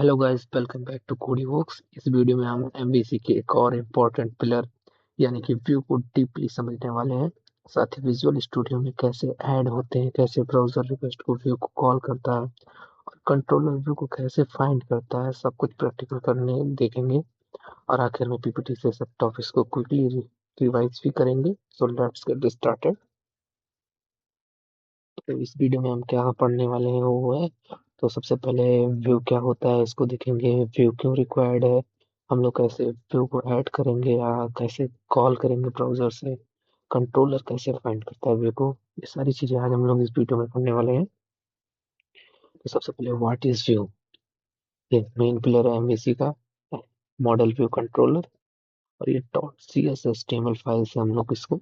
Hello guys, welcome back to Cody Vox. इस video में हम एमवीसी के एक और इम्पोर्टेंट पिलर यानी कि व्यू को डीपली समझने वाले हैं। साथ ही विजुअल स्टूडियो में कैसे ऐड होते हैं, कैसे ब्राउजर रिक्वेस्ट को व्यू को कॉल करता है और कंट्रोलर व्यू को कैसे फाइंड करता है, सब कुछ प्रैक्टिकल करने देखेंगे। और आखिर में पीपीटी से सब टॉपिक्स को क्विकली रिवाइज भी करेंगे। So let's get started. तो इस वीडियो में हम क्या पढ़ने वाले हैं वो है, तो सबसे पहले व्यू क्या होता है इसको देखेंगे। व्यू क्यों रिक्वायर्ड है, हम लोग कैसे व्यू को ऐड करेंगे या कैसे कॉल करेंगे ब्राउजर से, कंट्रोलर कैसे फाइंड करता है व्यू को। ये सारी चीजें आज हम लोग इस वीडियो में पढ़ने वाले हैं। तो सबसे पहले व्हाट इज व्यू। ये मेन पिलर है एमवीसी का, मॉडल व्यू कंट्रोलर। और ये dot C S S table file से हम लोग इसको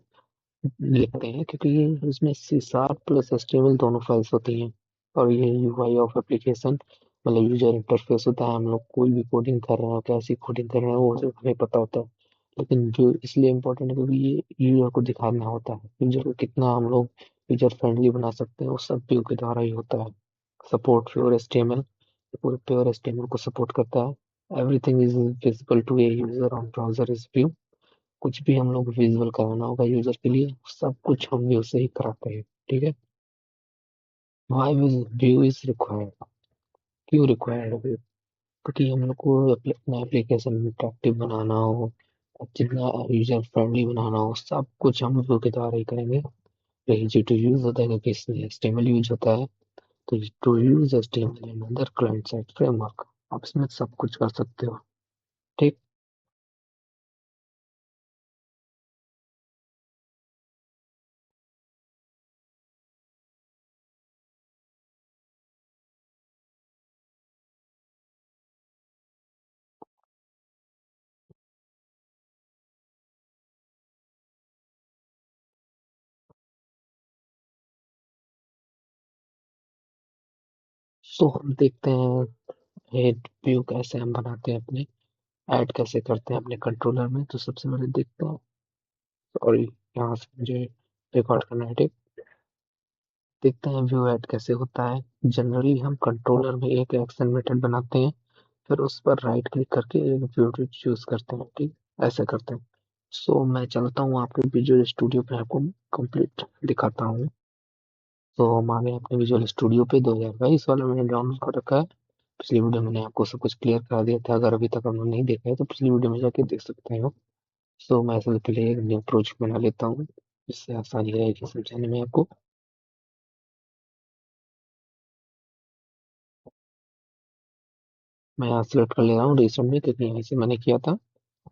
लिखते हैं, क्योंकि ये इसमें सी शार्प प्लस एचटीएमएल दोनों फाइल्स होती हैं। और ये यूआई ऑफ एप्लीकेशन मतलब यूजर इंटरफेस होता है। हम लोग कोई भी कोडिंग कर रहे हैं, कैसी कोडिंग कर रहे हैं वो सिर्फ हमें पता होता है, लेकिन जो इसलिए इम्पोर्टेंट है क्योंकि ये यूजर को दिखाना होता है। यूजर को कितना हम लोग यूजर फ्रेंडली बना सकते हैं वो सब व्यू के द्वारा ही होता है। सपोर्ट प्योर एचटीएमएल, पूरे प्योर एचटीएमएल को सपोर्ट करता है। Everything is visible to a user on browser is view. कुछ भी हम लोग विजुअल कराना होगा यूजर के लिए, सब कुछ हम व्यू से ही कराते हैं। ठीक है। Why view is required. क्यों रिक्वायर्ड है व्यू? क्योंकि हम लोग को अपना एप्लीकेशन इंटरेक्टिव बनाना हो, जितना यूजर फ्रेंडली बनाना हो, सब कुछ हम व्यू के द्वारा ही करेंगे। इजी टू यूज होता है क्योंकि इसमें एचटीएमएल यूज होता है। तो to use HTML and other client side framework, आप इसमें सब कुछ कर सकते हो। ठीक। तो हम देखते हैं हेड व्यू कैसे हम बनाते हैं, अपने ऐड कैसे करते हैं अपने कंट्रोलर में। तो सबसे पहले देखते हैं, सॉरी यहाँ से मुझे रिकॉर्ड करना है। ठीक। देखते हैं व्यू ऐड कैसे होता है। जनरली हम कंट्रोलर में एक एक्शन मेथड बनाते हैं, फिर उस पर राइट क्लिक करके एक व्यू चूज करते हैं। ठीक, ऐसे करते हैं। सो मैं चलता हूँ आपके विजुअल स्टूडियो पे, आपको कंप्लीट दिखाता हूँ। तो हम आ गए अपने विजुअल स्टूडियो पे। 2022 वाला मैंने डाउनलोड कर रखा है। पिछली वीडियो मैंने आपको सब कुछ क्लियर करा दिया था, अगर अभी तक आपने नहीं देखा है तो पिछली वीडियो में जाके देख सकते हो। सो मैं सबसे पहले एक न्यू प्रोजेक्ट बना लेता हूँ, जिससे आसानी रहेगी समझाने में आपको। मैं यहाँ सिलेक्ट कर ले रहा हूँ रिसेंट में, क्योंकि यहीं से मैंने किया था।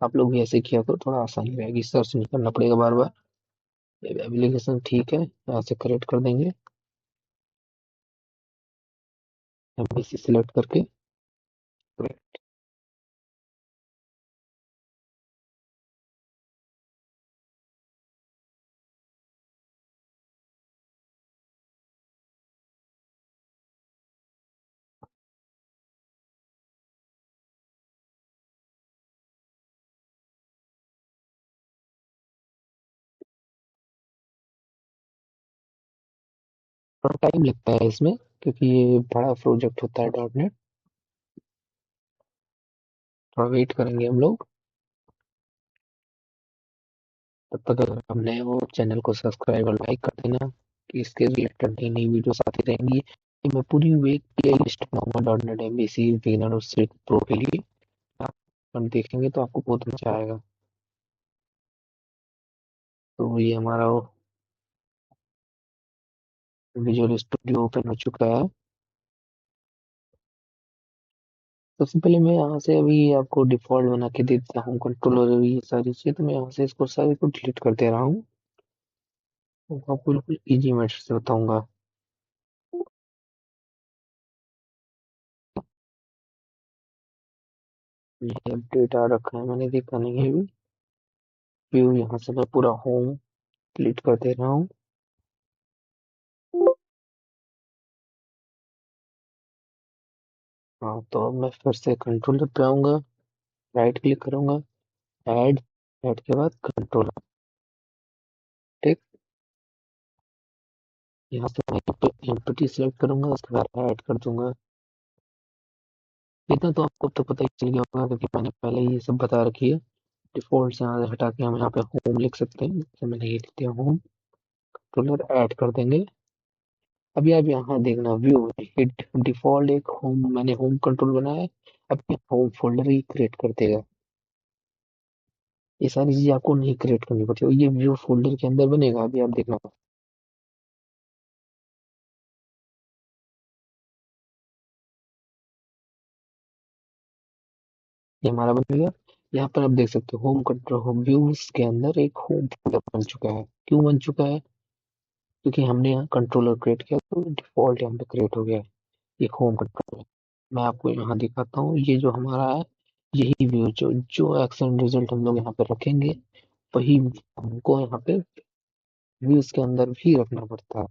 आप लोग भी ऐसे किया करो, थोड़ा आसानी रहेगी, सर्च नहीं करना पड़ेगा बार बार। एप्लीकेशन ठीक है, यहाँ से करेक्ट कर देंगे एमवीसी सिलेक्ट करके। थोड़ा टाइम लगता है इसमें, क्योंकि ये बड़ा प्रोजेक्ट होता है डॉट नेट। थोड़ा वेट करेंगे हम लोग। तब तक अगर आप नए हो चैनल को सब्सक्राइब और लाइक कर देना, कि इसके रिलेटेड नई नई वीडियोस आती रहेंगी। ये मैं पूरी वे प्ले लिस्ट बनाऊंगा डॉट नेट एमबीसी बिगिनर और सिर्फ प्रो के लिए। आप देखेंगे तो आपको बहुत मजा आएगा। तो ये हमारा विजुअल स्टूडियो ओपन हो चुका है। सबसे पहले मैं यहाँ से अभी आपको डिफॉल्ट बना के देता हूँ कंट्रोलर, ये सारी चीजें तो मैं यहाँ से इसको सारी को डिलीट कर दे रहा हूँ। तो आपको बिल्कुल इजी मेथड से बताऊंगा। ये अपडेट आ रखा है, मैंने देखा नहीं है अभी। व्यू यहाँ से मैं पूरा होम डिलीट कर दे रहा हूँ। हाँ, तो अब मैं फिर से कंट्रोलर पे आऊंगा, राइट क्लिक करूंगा, ऐड, ऐड के बाद कंट्रोलर। ठीक। यहाँ से मैं एम्पटी सिलेक्ट करूंगा, उसके बाद ऐड कर दूंगा। इतना तो आपको अब तो पता ही चल गया होगा क्योंकि मैंने पहले ही ये सब बता रखी है। डिफॉल्ट से यहाँ हटा के हम यहाँ पे होम लिख सकते हैं, जैसे मैंने ये लिख दिया होम, कंट्रोलर ऐड कर देंगे। अभी आप यहाँ देखना व्यू, हिट डिफॉल्ट एक होम, मैंने होम कंट्रोल बनाया है। अब ये होम फोल्डर ही क्रिएट कर देगा। ये सारी चीजें आपको नहीं क्रिएट करनी पड़ती, और ये व्यू फोल्डर के अंदर बनेगा, अभी आप देखना। ये हमारा बन गया। यहाँ पर आप देख सकते हो होम कंट्रोल, होम व्यूज के अंदर एक होम फोल्डर बन चुका है। क्यों बन चुका है? क्योंकि हमने यहाँ कंट्रोलर क्रिएट किया तो डिफॉल्ट यहाँ पे क्रिएट हो गया है। एक होम कंट्रोलर। मैं आपको यहाँ दिखाता हूँ, ये जो हमारा है, यही व्यू जो जो एक्शन रिजल्ट हम लोग यहाँ पे रखेंगे, वही हमको यहाँ पे व्यूज के अंदर भी रखना पड़ता है।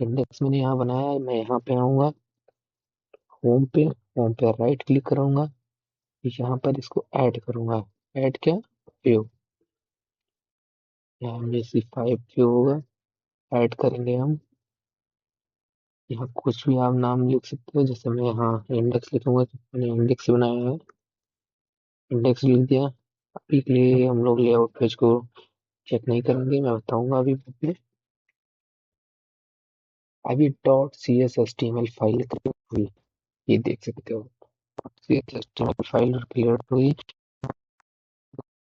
इंडेक्स मैंने यहाँ बनाया है, मैं यहाँ पे आऊंगा होम पे राइट क्लिक करूंगा, यहाँ पर इसको ऐड करूंगा। ऐड क्या? व्यू। यहाँ में सी फाइव व्यू होगा, ऐड करेंगे हम। यहाँ कुछ भी आप नाम लिख सकते हो, जैसे मैं यहाँ इंडेक्स लिखूंगा तो मैंने इंडेक्स बनाया है, इंडेक्स लिख दिया। अभी के लिए हम लोग लेआउट पेज को चेक नहीं करेंगे, मैं बताऊंगा अभी बाद में। अभी dot C S S T M L file create हुई, ये देख सकते हो। C S S T M L file create हुई,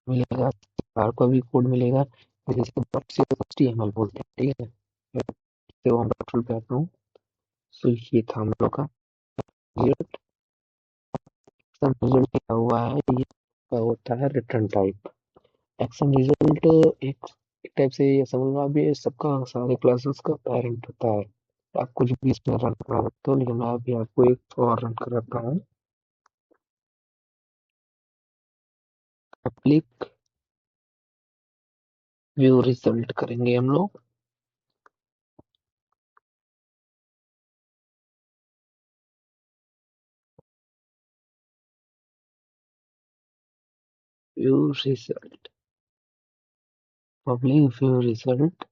मिलेगा कार को भी कोड मिलेगा, लेकिन इसको dot C S S T M L बोलते हैं, ठीक है। तो हम कंट्रोल पे आता हूँ। तो ये था हम लोग का रिजल्ट। रिजल्ट क्या हुआ है, ये का होता है रिटर्न टाइप। एक्शन रिजल्ट एक एक टाइप से ये समझ लो, अभी सबका सारे क्लासेस का पेरेंट होता है। आप कुछ भी इसमें रन करा सकते हो, लेकिन मैं अभी आपको एक और रन कराता हूँ। क्लिक व्यू रिजल्ट करेंगे हम लोग। View result, public view result.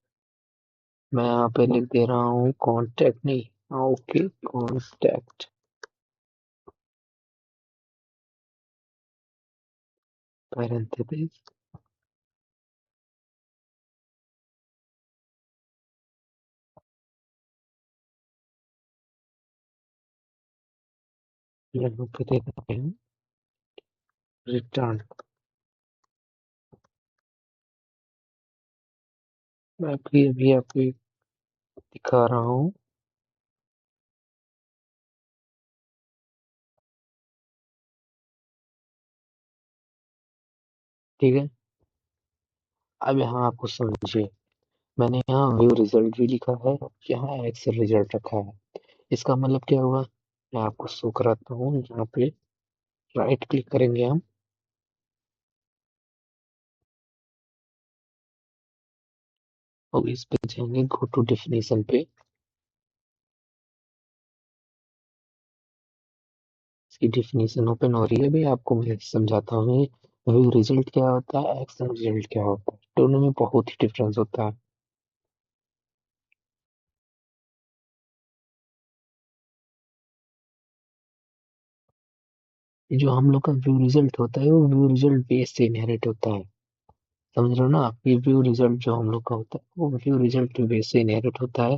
मैं यहाँ पे लिख दे रहा हूँ कॉन्टेक्ट नहीं, ओके कॉन्टेक्ट पैरेंथेसिस, यहाँ पे देते हैं रिटर्न। मैं अभी आपको एक दिखा रहा हूँ, ठीक है। अब यहाँ आपको समझिए, मैंने यहाँ व्यू रिजल्ट भी लिखा है, यहाँ एक्सेल रिजल्ट रखा है। इसका मतलब क्या हुआ, मैं आपको शो कराता हूँ। यहाँ पे राइट क्लिक करेंगे हम, और इस पे जाएंगे गो टू डेफिनेशन पे। इसकी डेफिनेशन ओपन हो रही है, भाई आपको मैं समझाता हूँ। व्यू रिजल्ट क्या होता है, एक्शन रिजल्ट क्या होता है, दोनों में बहुत ही डिफरेंस होता है। जो हम लोग का व्यू रिजल्ट होता है, वो व्यू रिजल्ट बेस से इनहेरिट होता है। समझ रहे हो ना आप? ये व्यू रिजल्ट जो हम लोग का होता है, वो व्यू रिजल्ट बेस से इनहेरिट होता है।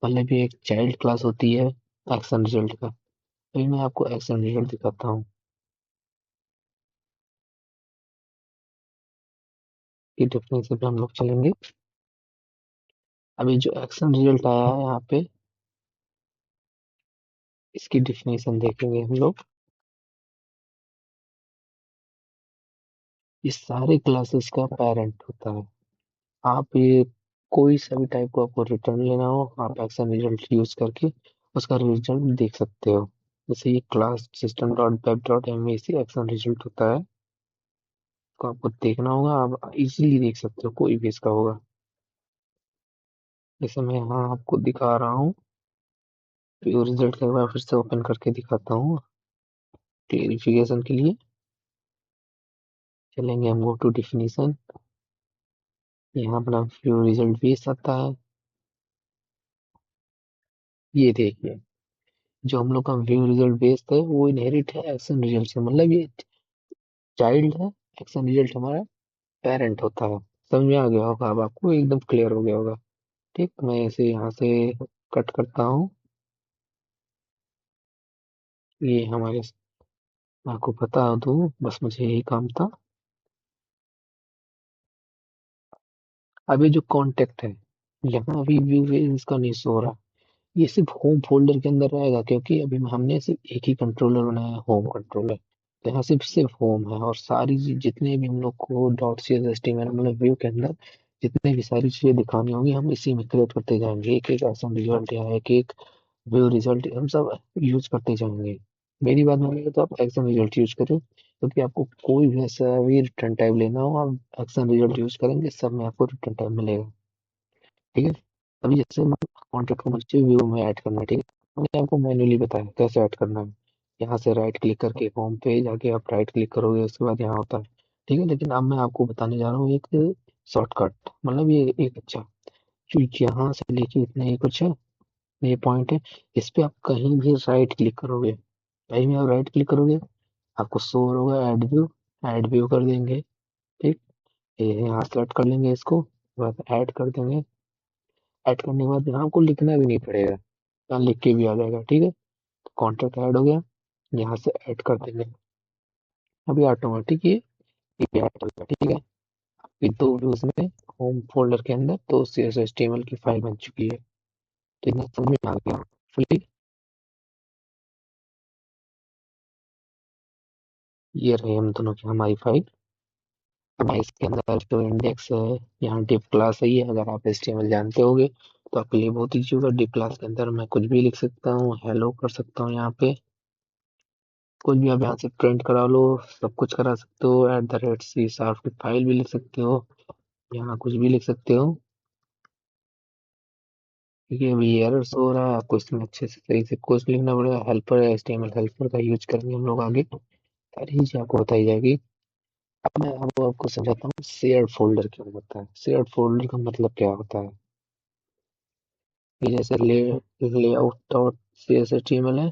मतलब ये एक चाइल्ड क्लास होती है एक्शन रिजल्ट का। अभी मैं आपको एक्शन रिजल्ट दिखाता हूँ, ये डेफिनेशन पे हम लोग चलेंगे। अभी जो एक्शन रिजल्ट आया है यहाँ पे, इसकी डेफिनेशन देखेंगे हम लोग। ये सारे क्लासेस का पेरेंट होता है। आप ये कोई सा भी टाइप को आपको रिटर्न लेना हो, आप एक्शन रिजल्ट यूज करके उसका रिजल्ट देख सकते हो। जैसे ये class system dot web dot M action result होता है, तो आपको देखना होगा, आप इजीली देख सकते हो, कोई भी इसका होगा। जैसे मैं यहाँ आपको दिखा रहा हूँ, तो रिजल्ट का एक बार फिर से ओपन करके दिखाता हूँ क्लियरिफिकेशन के लिए। चलेंगे हम गो टू डिफिनीशन, यहाँ अपना व्यू रिजल्ट बेस आता है। ये देखिए, जो हम लोग का व्यू रिजल्ट बेस्ड है वो इनहेरिट है एक्शन रिजल्ट से, मतलब ये चाइल्ड है, एक्शन रिजल्ट हमारा पेरेंट होता है। समझ में आ गया होगा, अब आपको एकदम क्लियर हो गया होगा। ठीक, मैं इसे यहाँ से कट करता हूँ। ये हमारे, मैं आपको बता दूँ, बस मुझे यही काम था। अब ये जो कॉन्टेक्ट है, यहाँ अभी व्यू इसका नहीं सो रहा, ये सिर्फ होम फोल्डर के अंदर रहेगा, क्योंकि अभी हमने सिर्फ एक ही कंट्रोलर बनाया है, होम कंट्रोलर। तो यहाँ सिर्फ सिर्फ होम है, और सारी जितने भी हम लोग को dot C S S T में, मतलब व्यू के अंदर जितने भी सारी चीजें दिखानी होंगी, हम इसी में क्रिएट करते जाएंगे, एक एक आसान रिजल्ट या एक एक व्यू रिजल्ट हम सब यूज करते जाएंगे। मेरी बात मानिए तो आप एक्शन रिजल्ट यूज करें, क्योंकि आपको कोई भी ऐसा भी रिटर्न टाइप लेना हो, आप एक्शन रिजल्ट यूज करेंगे, सब में आपको रिटर्न टाइप मिलेगा। ठीक है। अभी जैसे कॉन्टेक्ट को मुझे व्यू में ऐड करना है, ठीक है, मैंने आपको मैन्युअली बताया कैसे ऐड करना है। यहाँ से राइट क्लिक करके होम पे जाके आप राइट क्लिक करोगे, उसके बाद यहाँ होता है। ठीक है, लेकिन अब मैं आपको बताने जा रहा हूँ एक शॉर्टकट, मतलब ये एक अच्छा, जो यहाँ से लेके इतना ही कुछ है, ये पॉइंट है, इस पे आप कहीं भी राइट क्लिक करोगे, कहीं भी आप राइट क्लिक करोगे, आपको शो होगा ऐड व्यू कर देंगे। ठीक, ये यहाँ सेलेक्ट कर लेंगे इसको, बस ऐड कर देंगे। ऐड करने के बाद यहाँ आपको लिखना भी नहीं पड़ेगा, यहाँ लिख के भी आ जाएगा। ठीक है, कॉन्ट्रैक्ट ऐड हो गया, यहाँ से ऐड कर देंगे। अभी ऑटोमेटिक ये ऐड हो गया। ठीक है, ये दो व्यूज में होम फोल्डर के अंदर तो CSS HTML की फाइल बन चुकी है। तो इतना समझ में आ गया फुली। ये रही हम दोनों की हमारी फाइल। अब इसके अंदर जो इंडेक्स है, यहाँ डिव क्लास है, ये अगर आप HTML जानते होगे तो आपके लिए बहुत ईजी होगा। डिव क्लास के अंदर मैं कुछ भी लिख सकता हूँ, हेलो कर सकता हूँ, यहाँ पे कुछ भी आप यहाँ से प्रिंट करा लो, सब कुछ करा सकते हो। @C# की फाइल भी लिख सकते हो, यहाँ कुछ भी लिख सकते हो। देखिए अभी एरर हो रहा है, आपको इसमें अच्छे से सही से कोड लिखना पड़ेगा। हेल्पर है, HTML हेल्पर का यूज करेंगे हम लोग आगे, सारी चीजें आपको बताई जाएगी। अब मैं आपको समझाता हूँ शेयर्ड फोल्डर क्या होता है। शेयर्ड फोल्डर का मतलब क्या होता है, ये जैसे लेआउट डॉट CSS HTML है,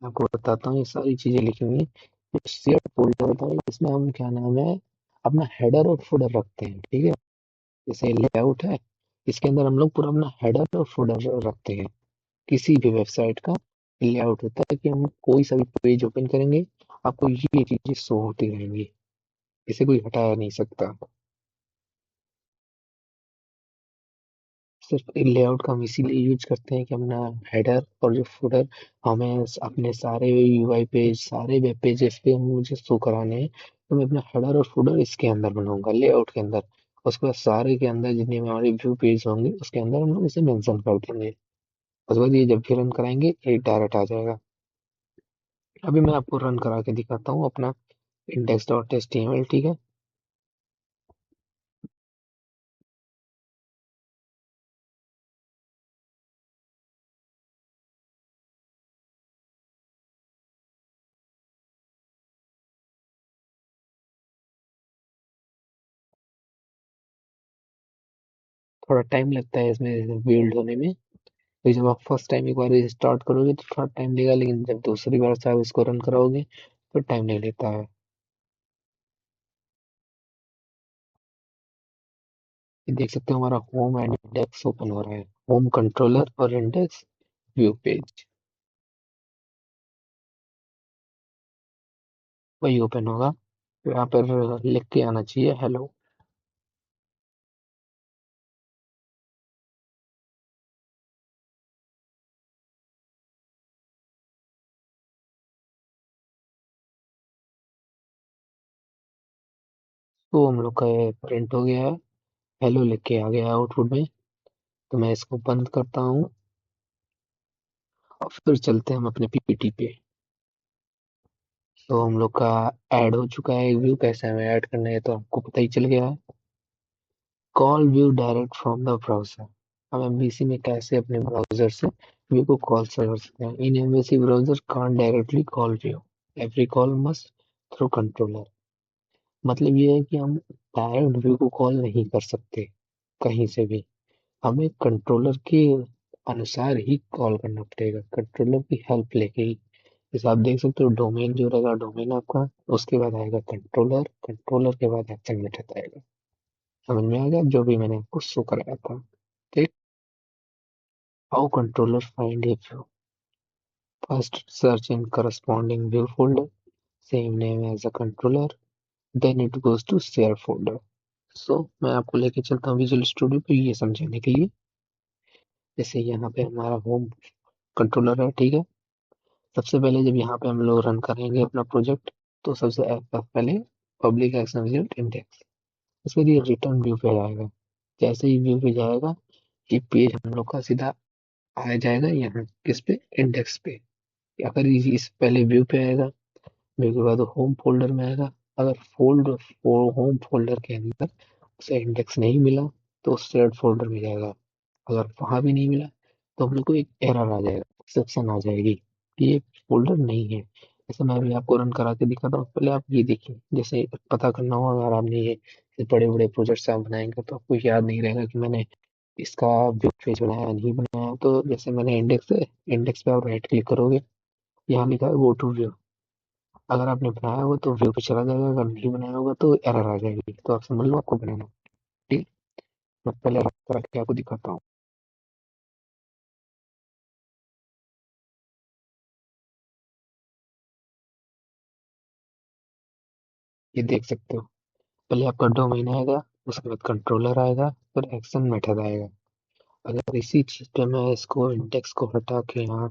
आपको बताता हूँ, ये सारी चीजें लिखेंगे। शेयर्ड फोल्डर होता है, इसमें हम क्या नाम है, अपना हेडर और फुटर रखते हैं। ठीक है, जैसे लेआउट है, इसके अंदर हम लोग पूरा अपना हेडर और फुटर रखते हैं। किसी भी वेबसाइट का लेआउट होता है कि हम कोई सा भी पेज ओपन करेंगे, आपको ये चीजें शो होती रहेंगी, इसे कोई हटाया नहीं सकता। सिर्फ लेआउट का हम इसीलिए यूज करते हैं कि अपना हेडर और जो फुटर हमें अपने सारे UI पेज, सारे वेब पेजेस पे मुझे शो कराने हैं, तो मैं अपना हेडर और फुटर इसके अंदर बनाऊंगा, लेआउट के अंदर। उसके बाद सारे के अंदर जितने भी हमारे व्यू पेज होंगे उसके अंदर हम लोग इसे मेंशन कर देंगे। उसके बाद ये जब भी रन कराएंगे ये डायरेक्ट आ जाएगा। अभी मैं आपको रन करा के दिखाता हूँ अपना index.html। ठीक है, थोड़ा टाइम लगता है इसमें बिल्ड होने में। तो जब आप फर्स्ट टाइम एक बार स्टार्ट करोगे तो थोड़ा टाइम लेगा, लेकिन जब दूसरी बार से आप इसको रन कराओगे तो टाइम नहीं लेता है। ये देख सकते हो हमारा होम एंड इंडेक्स ओपन हो रहा है, होम कंट्रोलर और इंडेक्स व्यू पेज वही ओपन होगा। तो यहाँ पर लिख के आना चाहिए हेलो। तो हम लोग का प्रिंट हो गया है, हेलो लिख के आ गया आउटपुट में। तो मैं इसको बंद करता हूँ और फिर चलते हैं हम अपने PPT पे। तो हम लोग का ऐड हो चुका है व्यू, कैसे हमें ऐड करना है तो आपको पता ही चल गया है। Call view direct from the browser, हम MVC में कैसे अपने ब्राउजर से व्यू को कॉल कर सकते हैं। इन MVC browser can't directly call view, every call must through controller. मतलब ये है कि हम डायरेक्ट व्यू को कॉल नहीं कर सकते कहीं से भी, हमें कंट्रोलर की अनुसार ही कॉल करना पड़ेगा, कंट्रोलर की हेल्प लेके ही। जैसे आप देख सकते हो डोमेन जो रहेगा, डोमेन आपका, उसके बाद आएगा कंट्रोलर, कंट्रोलर के बाद एक्शन मेथड आएगा। समझ में आ गया जो भी मैंने आपको शो कराया था? ठीक। How controller find A view? First search in corresponding view folder, same name as a controller, then it goes to share folder. सो मैं आपको लेके चलता हूँ विजुअल स्टूडियो पे ये समझाने के लिए। जैसे यहाँ पे हमारा होम कंट्रोलर है, ठीक है। सबसे पहले जब यहाँ पे हम लोग रन करेंगे अपना प्रोजेक्ट, तो सबसे पहले पब्लिक एक्शन रिजल्ट इंडेक्स, उसके लिए रिटर्न व्यू पे जाएगा। जैसे ही व्यू पे जाएगा, ये पेज हम लोग का सीधा आ जाएगा यहाँ किस पे, इंडेक्स पे। अगर इस पहले व्यू पे आएगा, व्यू के बाद होम फोल्डर में आएगा। अगर होम फोल्डर के अंदर उसे इंडेक्स नहीं मिला, तो शेयर्ड फोल्डर में जाएगा। अगर वहां भी नहीं मिला, तो हम लोग को एक एरर आ जाएगा, एक्सेप्शन आ जाएगी कि ये फोल्डर नहीं है। जैसे मैं अभी आपको रन करा के दिखाता हूँ, पहले आप ये देखिए। जैसे पता करना हो, अगर आपने ये बड़े बड़े प्रोजेक्ट्स आप बनाएंगे तो आपको याद नहीं रहेगा कि मैंने इसका वेब पेज बनाया नहीं बनाया। तो जैसे मैंने इंडेक्स है, इंडेक्स पे आप राइट क्लिक करोगे, यहाँ लिखा है गो टू व्यू। अगर आपने बनाया होगा तो व्यू पे चला जाएगा, अगर नहीं बनाया होगा तो एरर आ जाएगी। तो आप समझ लो आपको बनाना है। ठीक। मैं पहले रन करा के आपको दिखाता हूँ। ये देख सकते हो, पहले आपका डोमेन आएगा, उसके बाद कंट्रोलर आएगा, फिर एक्शन मेथड आएगा। अगर इसी चीज पे मैं इसको इंडेक्स को हटा के यहाँ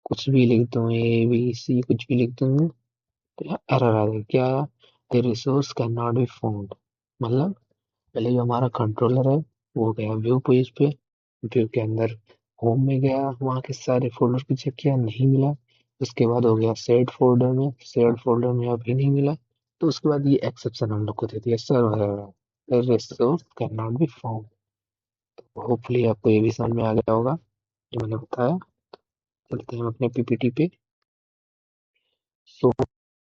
कुछ भी लिख दूँ, ए बी सी कुछ भी लिख दूँ, तो यहाँ एरर आ जाएगा। क्या आया? The resource can not be found. मतलब पहले जो हमारा कंट्रोलर है, वो गया व्यू पेज पे, व्यू के अंदर होम में गया, वहाँ के सारे फोल्डर को चेक किया, नहीं मिला। उसके बाद हो गया शेयर्ड फोल्डर में, शेयर्ड फोल्डर में अभी नहीं मिला। तो उसके बाद ये एक्सेप्शन हम लोग को दे दिया, server resource can not be found. Hopefully आपको ये भी समझ में आ गया होगा जो मैंने बताया। चलते हैं हम अपने पीपीटी पे। सो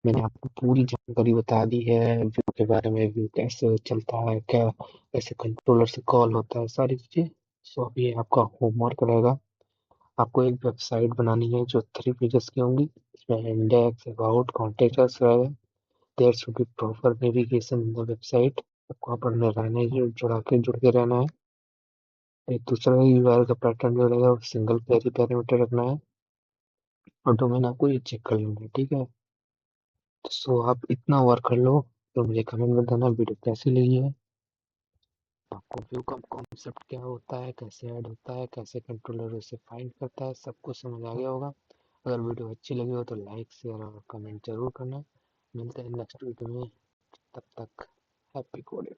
मैंने आपको पूरी जानकारी बता दी है व्यू के बारे में, व्यू कैसे चलता है, क्या कैसे कंट्रोलर से कॉल होता है, सारी चीजें। सो अभी ये आपका होमवर्क रहेगा। आपको एक वेबसाइट बनानी है जो 3 पेजेस की होंगी। इसमें इंडेक्स, अबाउट, कॉन्टेक्ट अस रहेगा। There should be proper navigation in the website. आपको वहाँ पर रहना है, जुड़ के रहना है। एक दूसरा यूआरएल का पैटर्न जो रहेगा वो सिंगल क्वेरी पैरामीटर रखना है। और डोमेन आपको ये चेक कर लेना है, ठीक है। सो आप इतना वर्क कर लो, तो मुझे कमेंट में बताना वीडियो कैसी लगी है। आपको व्यू का कॉन्सेप्ट क्या होता है, कैसे ऐड होता है, कैसे कंट्रोलर उसे फाइंड करता है, सब कुछ समझ आ गया होगा। अगर वीडियो अच्छी लगी हो तो लाइक शेयर और कमेंट जरूर करना। मिलते हैं नेक्स्ट वीडियो में, तब तक हैप्पी कोडिंग।